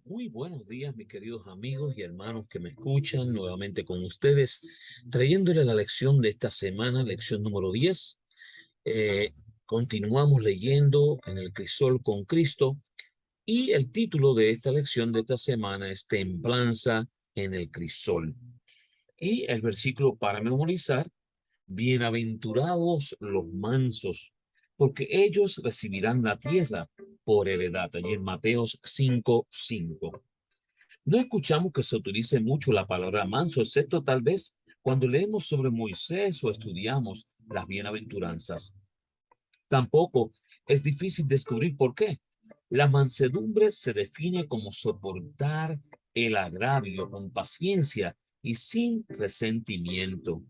Muy buenos días, mis queridos amigos y hermanos que me escuchan nuevamente con ustedes, trayéndole la lección de esta semana, lección número 10. Eh, Continuamos leyendo en el crisol con Cristo y el título de esta lección de esta semana es Templanza en el crisol. Y el versículo para memorizar: bienaventurados los mansos, porque ellos recibirán la tierra por heredad, allí en Mateos 5:5. No escuchamos que se utilice mucho la palabra manso, excepto tal vez cuando leemos sobre Moisés o estudiamos las bienaventuranzas. Tampoco es difícil descubrir por qué. La mansedumbre se define como soportar el agravio con paciencia y sin resentimiento.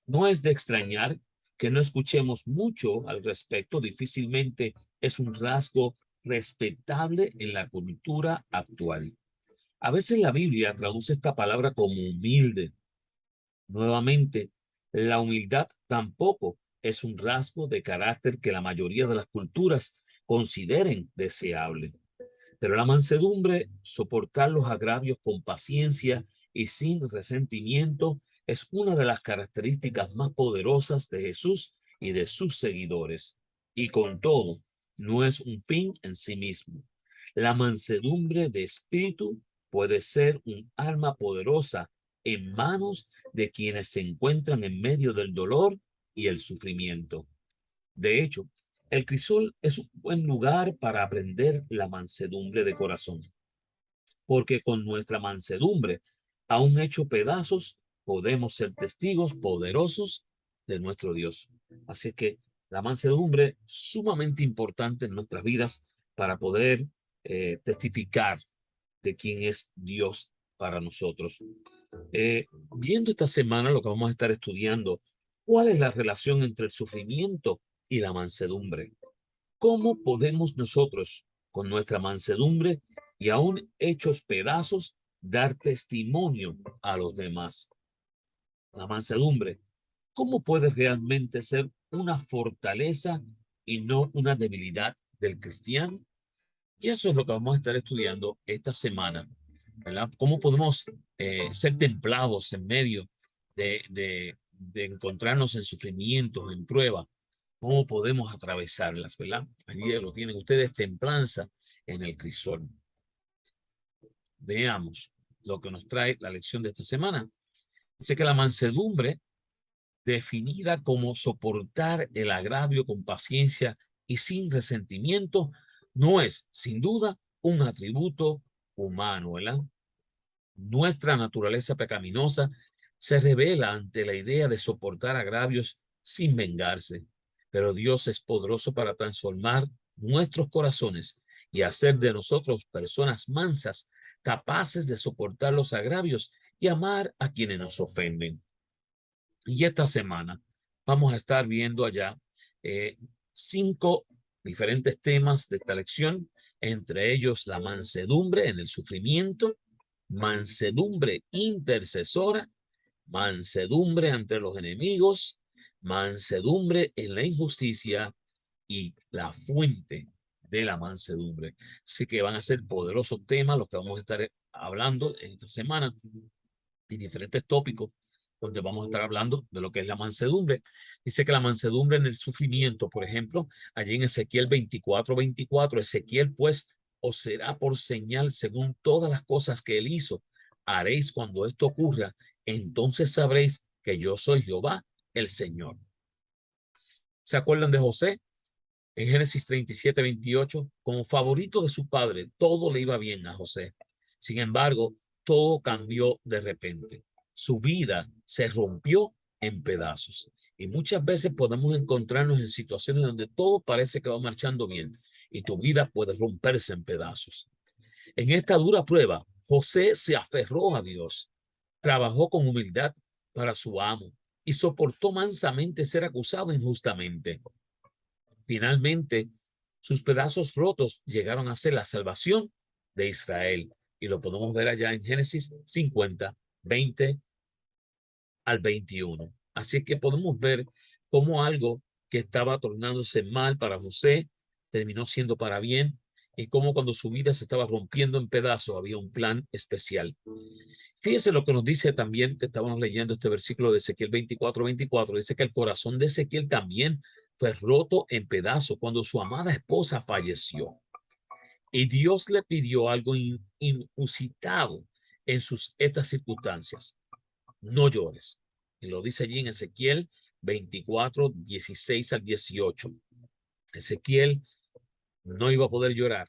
No es de extrañar que no escuchemos mucho al respecto. Difícilmente es un rasgo respetable en la cultura actual. A veces la Biblia traduce esta palabra como humilde. Nuevamente, la humildad tampoco es un rasgo de carácter que la mayoría de las culturas consideren deseable. Pero la mansedumbre, soportar los agravios con paciencia y sin resentimiento, es una de las características más poderosas de Jesús y de sus seguidores. Y con todo, no es un fin en sí mismo. La mansedumbre de espíritu puede ser un arma poderosa en manos de quienes se encuentran en medio del dolor y el sufrimiento. De hecho, el crisol es un buen lugar para aprender la mansedumbre de corazón, porque con nuestra mansedumbre, aún hecho pedazos, podemos ser testigos poderosos de nuestro Dios. Así que la mansedumbre es sumamente importante en nuestras vidas para poder testificar de quién es Dios para nosotros. Eh, Viendo esta semana lo que vamos a estar estudiando, ¿cuál es la relación entre el sufrimiento y la mansedumbre? ¿Cómo podemos nosotros, con nuestra mansedumbre y aún hechos pedazos, dar testimonio a los demás? La mansedumbre, ¿cómo puede realmente ser una fortaleza y no una debilidad del cristiano? Y eso es lo que vamos a estar estudiando esta semana, ¿verdad? ¿Cómo podemos ser templados en medio de encontrarnos en sufrimientos, en pruebas? ¿Cómo podemos atravesarlas, verdad? Allí lo tienen ustedes, templanza en el crisol. Veamos lo que nos trae la lección de esta semana. Dice que la mansedumbre, definida como soportar el agravio con paciencia y sin resentimiento, no es, sin duda, un atributo humano, ¿verdad? Nuestra naturaleza pecaminosa se revela ante la idea de soportar agravios sin vengarse, pero Dios es poderoso para transformar nuestros corazones y hacer de nosotros personas mansas, capaces de soportar los agravios y amar a quienes nos ofenden. Y esta semana vamos a estar viendo allá eh, 5 diferentes temas de esta lección, entre ellos la mansedumbre en el sufrimiento, mansedumbre intercesora, mansedumbre ante los enemigos, mansedumbre en la injusticia y la fuente de la mansedumbre. Así que van a ser poderosos temas los que vamos a estar hablando en esta semana y diferentes tópicos donde vamos a estar hablando de lo que es la mansedumbre. Dice que la mansedumbre en el sufrimiento, por ejemplo, allí en Ezequiel 24:24, Ezequiel pues os será por señal según todas las cosas que él hizo. Haréis cuando esto ocurra, entonces sabréis que yo soy Jehová, el Señor. ¿Se acuerdan de José? En Génesis 37:28, como favorito de su padre, todo le iba bien a José. Sin embargo, todo cambió de repente. Su vida se rompió en pedazos. Y muchas veces podemos encontrarnos en situaciones donde todo parece que va marchando bien y tu vida puede romperse en pedazos. En esta dura prueba, José se aferró a Dios, trabajó con humildad para su amo y soportó mansamente ser acusado injustamente. Finalmente, sus pedazos rotos llegaron a ser la salvación de Israel. Y lo podemos ver allá en Génesis 50, 20 al 21. Así que podemos ver cómo algo que estaba tornándose mal para José terminó siendo para bien y cómo cuando su vida se estaba rompiendo en pedazos había un plan especial. Fíjese lo que nos dice también, que estábamos leyendo este versículo de Ezequiel 24:24, dice que el corazón de Ezequiel también fue roto en pedazos cuando su amada esposa falleció. Y Dios le pidió algo inusitado en estas circunstancias. No llores. Y lo dice allí en Ezequiel 24:16 al 18. Ezequiel no iba a poder llorar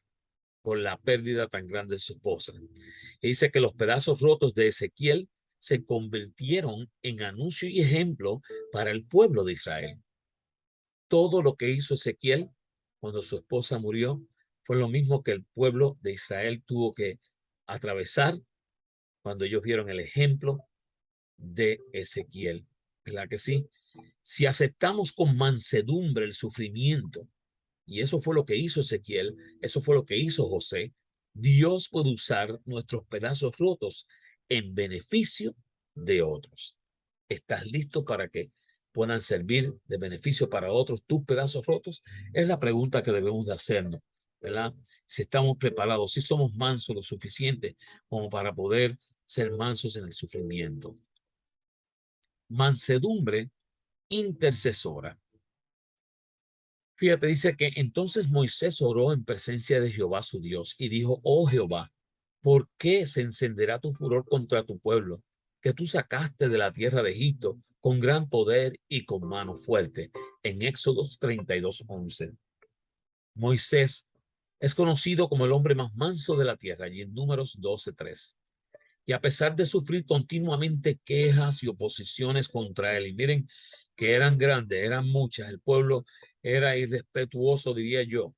por la pérdida tan grande de su esposa. Y dice que los pedazos rotos de Ezequiel se convirtieron en anuncio y ejemplo para el pueblo de Israel. Todo lo que hizo Ezequiel cuando su esposa murió fue lo mismo que el pueblo de Israel tuvo que atravesar cuando ellos vieron el ejemplo de Ezequiel. ¿Verdad que sí? Si aceptamos con mansedumbre el sufrimiento, y eso fue lo que hizo Ezequiel, eso fue lo que hizo José, Dios puede usar nuestros pedazos rotos en beneficio de otros. ¿Estás listo para que puedan servir de beneficio para otros tus pedazos rotos? Es la pregunta que debemos de hacernos, ¿verdad? Si estamos preparados, si somos mansos lo suficiente como para poder ser mansos en el sufrimiento. Mansedumbre intercesora. Fíjate, dice que entonces Moisés oró en presencia de Jehová su Dios y dijo: oh Jehová, ¿por qué se encenderá tu furor contra tu pueblo, que tú sacaste de la tierra de Egipto con gran poder y con mano fuerte? En Éxodos 32:11. Moisés es conocido como el hombre más manso de la tierra, y en Números 12:3. Y a pesar de sufrir continuamente quejas y oposiciones contra él, y miren que eran grandes, eran muchas, el pueblo era irrespetuoso, diría yo.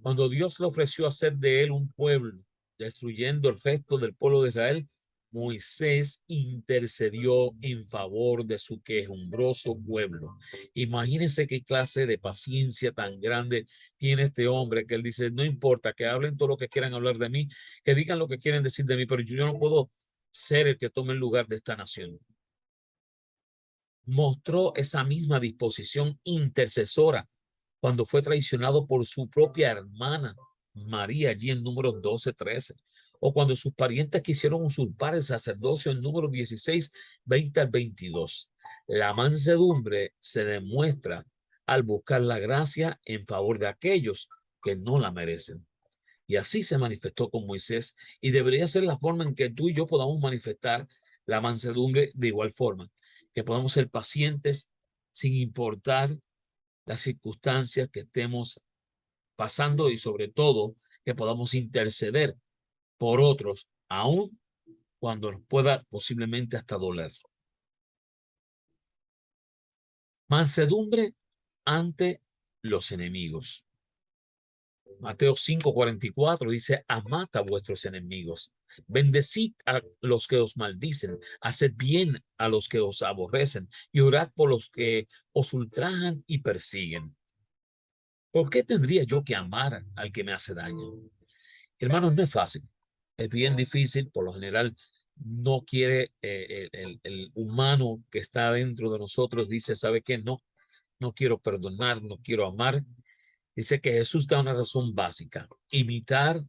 Cuando Dios le ofreció hacer de él un pueblo, destruyendo el resto del pueblo de Israel, Moisés intercedió en favor de su quejumbroso pueblo. Imagínense qué clase de paciencia tan grande tiene este hombre, que él dice: no importa que hablen todo lo que quieran hablar de mí, que digan lo que quieren decir de mí, pero yo no puedo ser el que tome el lugar de esta nación. Mostró esa misma disposición intercesora cuando fue traicionado por su propia hermana María, allí en Números 12:13, o cuando sus parientes quisieron usurpar el sacerdocio en Números 16:20 al 22. La mansedumbre se demuestra al buscar la gracia en favor de aquellos que no la merecen. Y así se manifestó con Moisés, y debería ser la forma en que tú y yo podamos manifestar la mansedumbre de igual forma, que podamos ser pacientes sin importar las circunstancias que estemos pasando, y sobre todo que podamos interceder por otros, aun cuando nos pueda posiblemente hasta doler. Mansedumbre ante los enemigos. Mateo 5:44 dice: amad a vuestros enemigos, bendecid a los que os maldicen, haced bien a los que os aborrecen y orad por los que os ultrajan y persiguen. ¿Por qué tendría yo que amar al que me hace daño? Hermanos, no es fácil, es bien difícil. Por lo general no quiere, el humano que está dentro de nosotros dice: ¿sabe qué? No quiero perdonar, no quiero amar. Dice que Jesús da una razón básica: imitar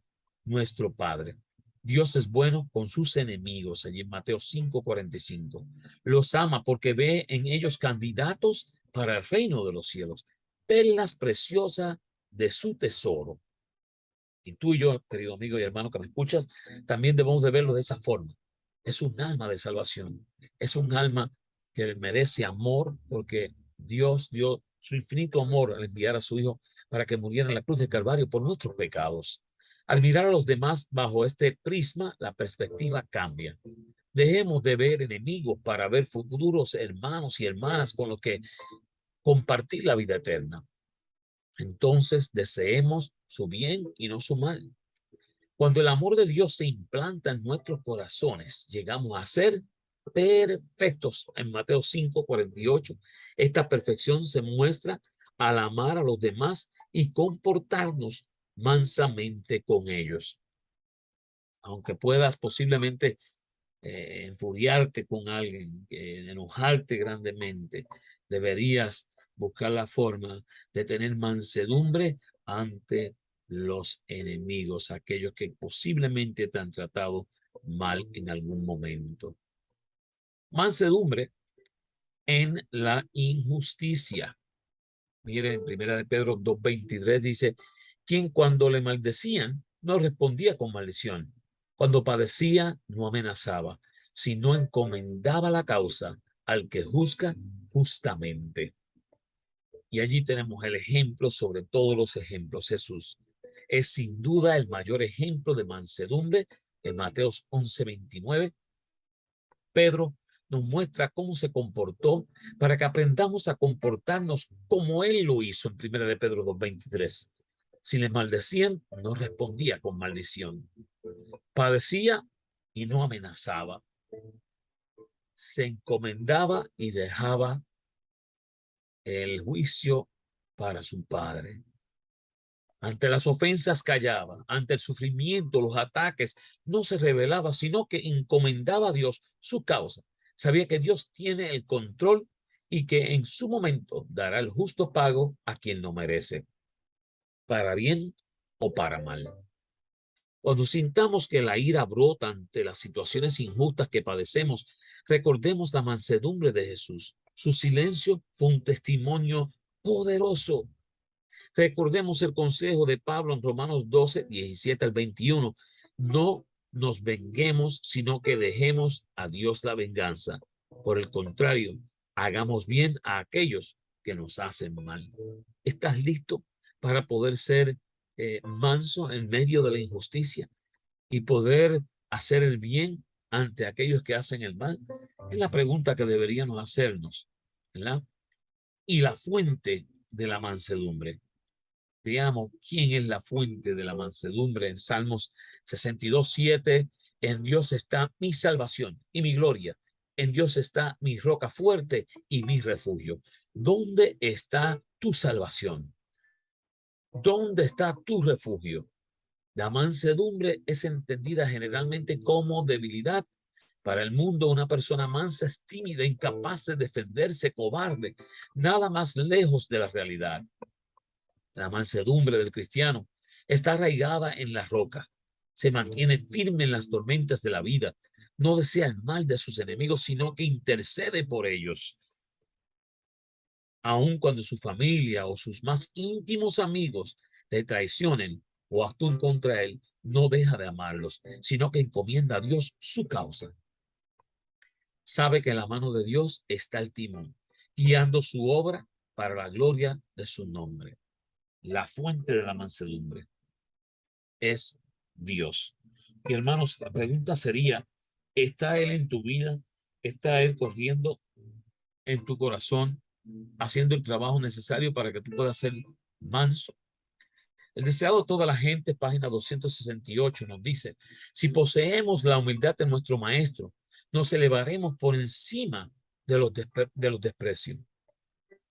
nuestro Padre. Dios es bueno con sus enemigos, allí en Mateo 5:45. Los ama porque ve en ellos candidatos para el reino de los cielos, perlas preciosas de su tesoro. Y tú y yo, querido amigo y hermano que me escuchas, también debemos de verlo de esa forma. Es un alma de salvación, es un alma que merece amor, porque Dios dio su infinito amor al enviar a su Hijo para que muriera en la cruz de Calvario por nuestros pecados. Al mirar a los demás bajo este prisma, la perspectiva cambia. Dejemos de ver enemigos para ver futuros hermanos y hermanas con los que compartir la vida eterna. Entonces deseemos su bien y no su mal. Cuando el amor de Dios se implanta en nuestros corazones, llegamos a ser perfectos. En Mateo 5:48, esta perfección se muestra al amar a los demás y comportarnos mansamente con ellos. Aunque puedas posiblemente enfuriarte con alguien, enojarte grandemente, deberías buscar la forma de tener mansedumbre ante los enemigos, aquellos que posiblemente te han tratado mal en algún momento. Mansedumbre en la injusticia. Miren, en Primera de Pedro 2:23 dice, quien cuando le maldecían no respondía con maldición, cuando padecía no amenazaba, sino encomendaba la causa al que juzga justamente. Y allí tenemos el ejemplo sobre todos los ejemplos. Jesús es sin duda el mayor ejemplo de mansedumbre en Mateos 11:29. Pedro nos muestra cómo se comportó para que aprendamos a comportarnos como él lo hizo en 1 de Pedro 2:23. Si le maldecían, no respondía con maldición. Padecía y no amenazaba. Se encomendaba y dejaba el juicio para su Padre. Ante las ofensas callaba, ante el sufrimiento, los ataques, no se rebelaba, sino que encomendaba a Dios su causa. Sabía que Dios tiene el control y que en su momento dará el justo pago a quien lo merece, para bien o para mal. Cuando sintamos que la ira brota ante las situaciones injustas que padecemos, recordemos la mansedumbre de Jesús. Su silencio fue un testimonio poderoso. Recordemos el consejo de Pablo en Romanos 12:17-21. No nos venguemos, sino que dejemos a Dios la venganza. Por el contrario, hagamos bien a aquellos que nos hacen mal. ¿Estás listo para poder ser manso en medio de la injusticia y poder hacer el bien ante aquellos que hacen el mal? Es la pregunta que deberíamos hacernos, ¿verdad? Y la fuente de la mansedumbre. Veamos quién es la fuente de la mansedumbre en Salmos 62:7. En Dios está mi salvación y mi gloria. En Dios está mi roca fuerte y mi refugio. ¿Dónde está tu salvación? ¿Dónde está tu refugio? La mansedumbre es entendida generalmente como debilidad. Para el mundo, una persona mansa es tímida, incapaz de defenderse, cobarde, nada más lejos de la realidad. La mansedumbre del cristiano está arraigada en la roca. Se mantiene firme en las tormentas de la vida. No desea el mal de sus enemigos, sino que intercede por ellos. Aun cuando su familia o sus más íntimos amigos le traicionen o actúen contra él, no deja de amarlos, sino que encomienda a Dios su causa. Sabe que en la mano de Dios está el timón, guiando su obra para la gloria de su nombre. La fuente de la mansedumbre es Dios. Y hermanos, la pregunta sería, ¿está Él en tu vida? ¿Está Él corriendo en tu corazón, haciendo el trabajo necesario para que tú puedas ser manso? El deseado de toda la gente, página 268, nos dice, si poseemos la humildad de nuestro Maestro, nos elevaremos por encima de los desprecios,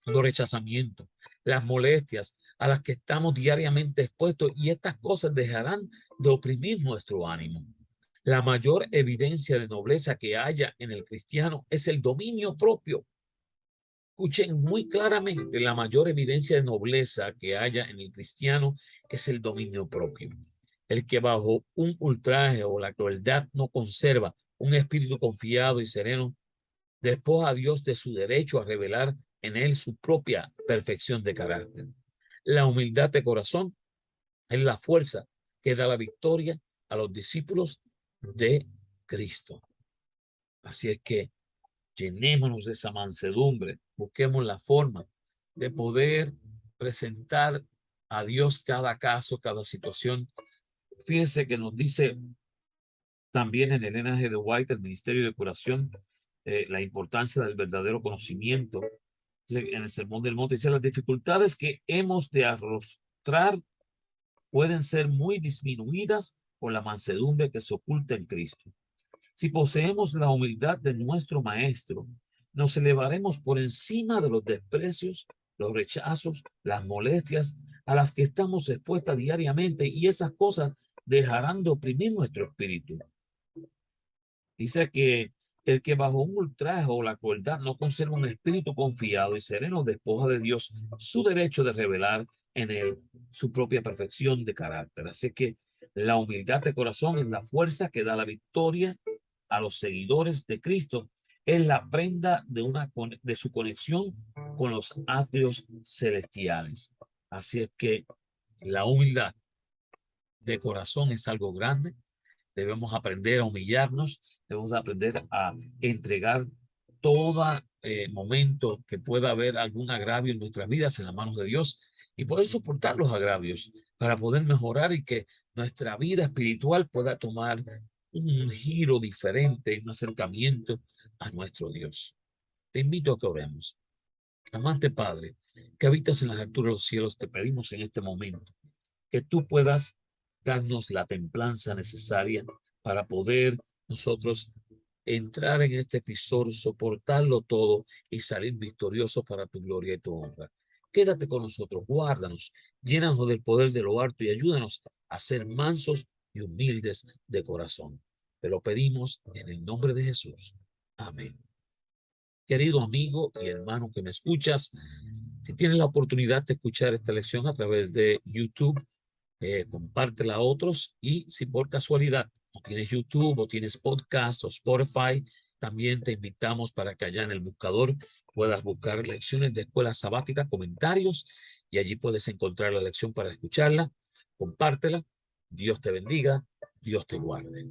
los rechazamientos, las molestias a las que estamos diariamente expuestos, y estas cosas dejarán de oprimir nuestro ánimo. La mayor evidencia de nobleza que haya en el cristiano es el dominio propio. Escuchen muy claramente, la mayor evidencia de nobleza que haya en el cristiano es el dominio propio. El que bajo un ultraje o la crueldad no conserva un espíritu confiado y sereno, despoja a Dios de su derecho a revelar en él su propia perfección de carácter. La humildad de corazón es la fuerza que da la victoria a los discípulos de Cristo. Así es que llenémonos de esa mansedumbre, busquemos la forma de poder presentar a Dios cada caso, cada situación. Fíjense que nos dice también en Elena G. de White, el Ministerio de Curación, la importancia del verdadero conocimiento. En el Sermón del Monte dice, las dificultades que hemos de arrostrar pueden ser muy disminuidas por la mansedumbre que se oculta en Cristo. Si poseemos la humildad de nuestro Maestro, nos elevaremos por encima de los desprecios, los rechazos, las molestias a las que estamos expuestas diariamente, y esas cosas dejarán de oprimir nuestro espíritu. Dice que El que bajo un ultraje o la crueldad no conserva un espíritu confiado y sereno despoja de Dios su derecho de revelar en él su propia perfección de carácter. Así que la humildad de corazón es la fuerza que da la victoria a los seguidores de Cristo. Es la prenda de su conexión con los atrios celestiales. Así es que la humildad de corazón es algo grande. Debemos aprender a humillarnos, debemos aprender a entregar todo momento que pueda haber algún agravio en nuestras vidas en las manos de Dios y poder soportar los agravios para poder mejorar y que nuestra vida espiritual pueda tomar un giro diferente, un acercamiento a nuestro Dios. Te invito a que oremos. Amante Padre, que habitas en las alturas de los cielos, te pedimos en este momento que tú puedas darnos la templanza necesaria para poder nosotros entrar en este episodio, soportarlo todo y salir victoriosos para tu gloria y tu honra. Quédate con nosotros, guárdanos, llénanos del poder de lo alto y ayúdanos a ser mansos y humildes de corazón. Te lo pedimos en el nombre de Jesús. Amén. Querido amigo y hermano que me escuchas, si tienes la oportunidad de escuchar esta lección a través de YouTube, compártela a otros y si por casualidad no tienes YouTube o tienes podcast o Spotify, también te invitamos para que allá en el buscador puedas buscar lecciones de escuela sabática, comentarios y allí puedes encontrar la lección para escucharla. Compártela. Dios te bendiga. Dios te guarde.